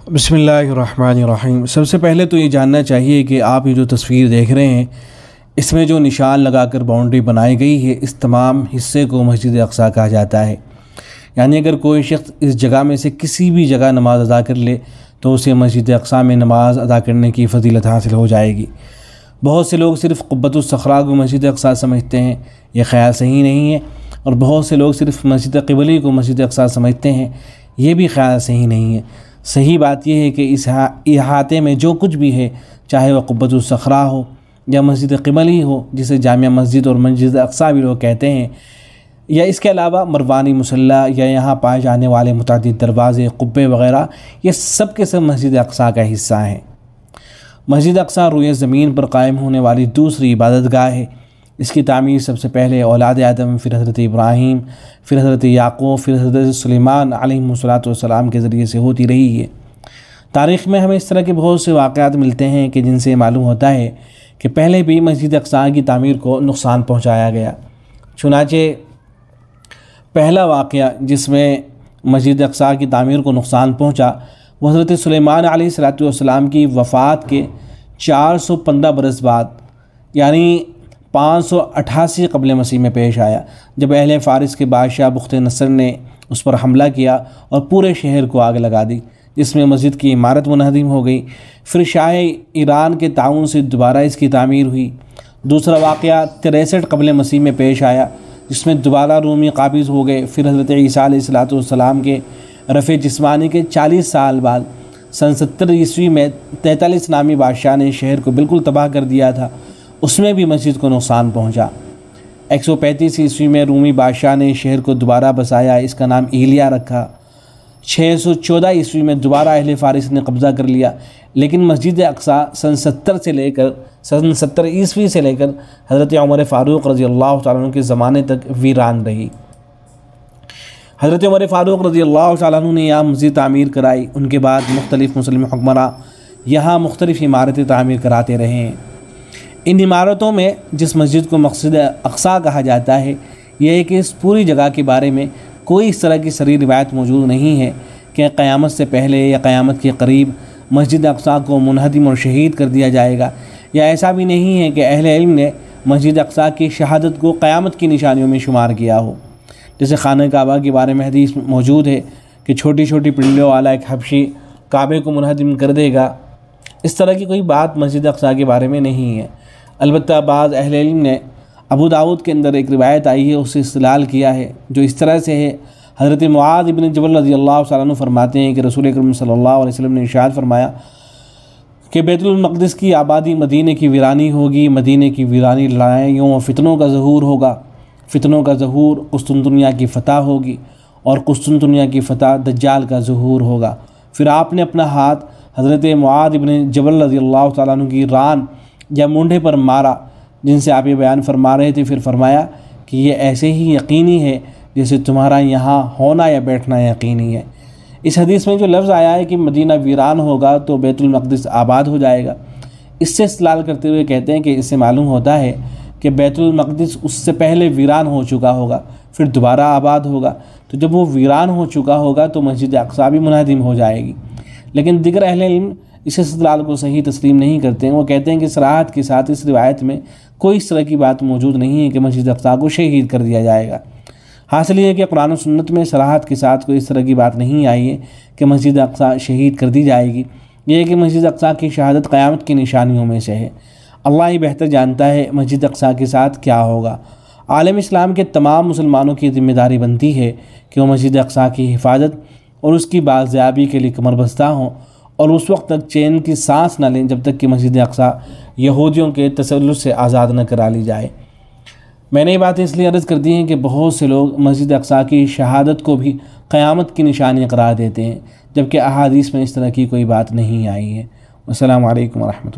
بسم اللہ الرحمن الرحیم۔ سب سے پہلے تو یہ جاننا چاہیے کہ آپ یہ جو تصویر دیکھ رہے ہیں اس میں جو نشان لگا کر باؤنڈری بنائی گئی ہے اس تمام حصے کو مسجد اقصیٰ کہا جاتا ہے۔ یعنی اگر کوئی شخص اس جگہ میں سے کسی بھی جگہ نماز ادا کر لے تو اسے مسجد اقصیٰ میں نماز ادا کرنے کی فضیلت حاصل ہو جائے گی۔ بہت سے لوگ صرف قبۃ الصخرہ کو مسجد اقصیٰ سمجھتے ہیں، یہ خیال صحیح نہیں ہے، اور بہت سے لوگ صرف مسجد قبلی کو مسجد اقصیٰ سمجھتے ہیں، یہ بھی خیال صحیح نہیں ہے۔ صحیح بات یہ ہے کہ اس احاطے میں جو کچھ بھی ہے، چاہے وہ قبۃ الصخرہ ہو یا مسجد قبلی ہو جسے جامع مسجد اور مسجد اقصیٰ بھی لوگ کہتے ہیں، یا اس کے علاوہ مروانی مصلی یا یہاں پائے جانے والے متعدد دروازے، قبے وغیرہ، یہ سب کے سب مسجد اقصیٰ کا حصہ ہیں۔ مسجد اقصیٰ روئے زمین پر قائم ہونے والی دوسری عبادت گاہ ہے۔ اس کی تعمیر سب سے پہلے اولاد آدم، پھر حضرت ابراہیم، پھر حضرت یعقوب، پھر حضرت سلیمان علیہ السلام کے ذریعے سے ہوتی رہی ہے۔ تاریخ میں ہمیں اس طرح کے بہت سے واقعات ملتے ہیں کہ جن سے معلوم ہوتا ہے کہ پہلے بھی مسجد اقصیٰ کی تعمیر کو نقصان پہنچایا گیا۔ چنانچہ پہلا واقعہ جس میں مسجد اقصیٰ کی تعمیر کو نقصان پہنچا وہ حضرت سلیمان علیہ السلام کی وفات کے 415 برس بعد، یعنی 588 قبل مسیح میں پیش آیا، جب اہل فارس کے بادشاہ بخت نصر نے اس پر حملہ کیا اور پورے شہر کو آگ لگا دی، جس میں مسجد کی عمارت منہدم ہو گئی۔ پھر شاہ ایران کے تعاون سے دوبارہ اس کی تعمیر ہوئی۔ دوسرا واقعہ 63 قبل مسیح میں پیش آیا، جس میں دوبارہ رومی قابض ہو گئے۔ پھر حضرت عیسیٰ علیہ السلام کے رفع جسمانی کے 40 سال بعد سن 70 عیسوی میں 43 نامی بادشاہ نے شہر کو بالکل تباہ کر دیا تھا، اس میں بھی مسجد کو نقصان پہنچا۔ 135 عیسوی میں رومی بادشاہ نے شہر کو دوبارہ بسایا، اس کا نام ایلیا رکھا۔ 614 عیسوی میں دوبارہ اہل فارس نے قبضہ کر لیا، لیکن مسجد اقصیٰ سن 70 عیسوی سے لے کر حضرت عمر فاروق رضی اللہ تعالیٰ عنہ کے زمانے تک ویران رہی۔ حضرت عمر فاروق رضی اللہ تعالیٰ عنہ نے یہاں مسجد تعمیر کرائی، ان کے بعد مختلف مسلم حکمراں یہاں مختلف عمارتیں تعمیر کراتے رہے ہیں۔ ان عمارتوں میں جس مسجد کو مسجد اقصیٰ کہا جاتا ہے، یہ ہے کہ اس پوری جگہ کے بارے میں کوئی اس طرح کی صریح روایت موجود نہیں ہے کہ قیامت سے پہلے یا قیامت کے قریب مسجد اقصیٰ کو منہدم اور شہید کر دیا جائے گا، یا ایسا بھی نہیں ہے کہ اہل علم نے مسجد اقصیٰ کی شہادت کو قیامت کی نشانیوں میں شمار کیا ہو۔ جیسے خانہ کعبہ کے بارے میں حدیث موجود ہے کہ چھوٹی چھوٹی پنڈلیوں والا ایک حبشی کعبے کو منہدم کر دے گا، اس طرح کی کوئی بات مسجد اقصیٰ کے بارے میں نہیں ہے۔ البتہ بعض اہل علم نے ابو داؤد کے اندر ایک روایت آئی ہے، اسے استدلال کیا ہے جو اس طرح سے ہے۔ حضرت معاذ بن جبل رضی اللہ تعالیٰ عنہ فرماتے ہیں کہ رسول اکرم صلی اللہ علیہ وسلم نے ارشاد فرمایا کہ بیت المقدس کی آبادی مدینے کی ویرانی ہوگی، مدینے کی ویرانی لڑائیوں و فتنوں کا ظہور ہوگا، فتنوں کا ظہور قسطنطنیہ کی فتح ہوگی، اور قسطنطنیہ کی فتح دجال کا ظہور ہوگا۔ پھر آپ نے اپنا ہاتھ حضرت معاذ بن جبل رضی اللہ تعالیٰ عنہ کی ران یا مونڈھے پر مارا، جن سے آپ یہ بیان فرما رہے تھے، پھر فرمایا کہ یہ ایسے ہی یقینی ہے جیسے تمہارا یہاں ہونا یا بیٹھنا یقینی ہے۔ اس حدیث میں جو لفظ آیا ہے کہ مدینہ ویران ہوگا تو بیت المقدس آباد ہو جائے گا، اس سے استدلال کرتے ہوئے کہتے ہیں کہ اس سے معلوم ہوتا ہے کہ بیت المقدس اس سے پہلے ویران ہو چکا ہوگا، پھر دوبارہ آباد ہوگا، تو جب وہ ویران ہو چکا ہوگا تو مسجد اقصیٰ بھی منہدم ہو جائے گی۔ لیکن دیگر اہل علم اس استدلال کو صحیح تسلیم نہیں کرتے ہیں، وہ کہتے ہیں کہ صراحت کے ساتھ اس روایت میں کوئی اس طرح کی بات موجود نہیں ہے کہ مسجد اقصیٰ کو شہید کر دیا جائے گا۔ حاصل یہ ہے کہ قرآن و سنت میں صراحت کے ساتھ کوئی اس طرح کی بات نہیں آئی ہے کہ مسجد اقصیٰ شہید کر دی جائے گی۔ یہ ہے کہ مسجد اقصیٰ کی شہادت قیامت کی نشانیوں میں سے ہے۔ اللہ ہی بہتر جانتا ہے مسجد اقصیٰ کے ساتھ کیا ہوگا۔ عالم اسلام کے تمام مسلمانوں کی ذمہ داری بنتی ہے کہ وہ مسجد اقصیٰ کی حفاظت اور اس کی بازیابی کے لیے کمر بستہ ہوں، اور اس وقت تک چین کی سانس نہ لیں جب تک کہ مسجد اقصیٰ یہودیوں کے تسلط سے آزاد نہ کرا لی جائے۔ میں نے یہ باتیں اس لیے عرض کر دی ہیں کہ بہت سے لوگ مسجد اقصیٰ کی شہادت کو بھی قیامت کی نشانی قرار دیتے ہیں، جبکہ احادیث میں اس طرح کی کوئی بات نہیں آئی ہے۔ السلام علیکم ورحمۃ اللہ۔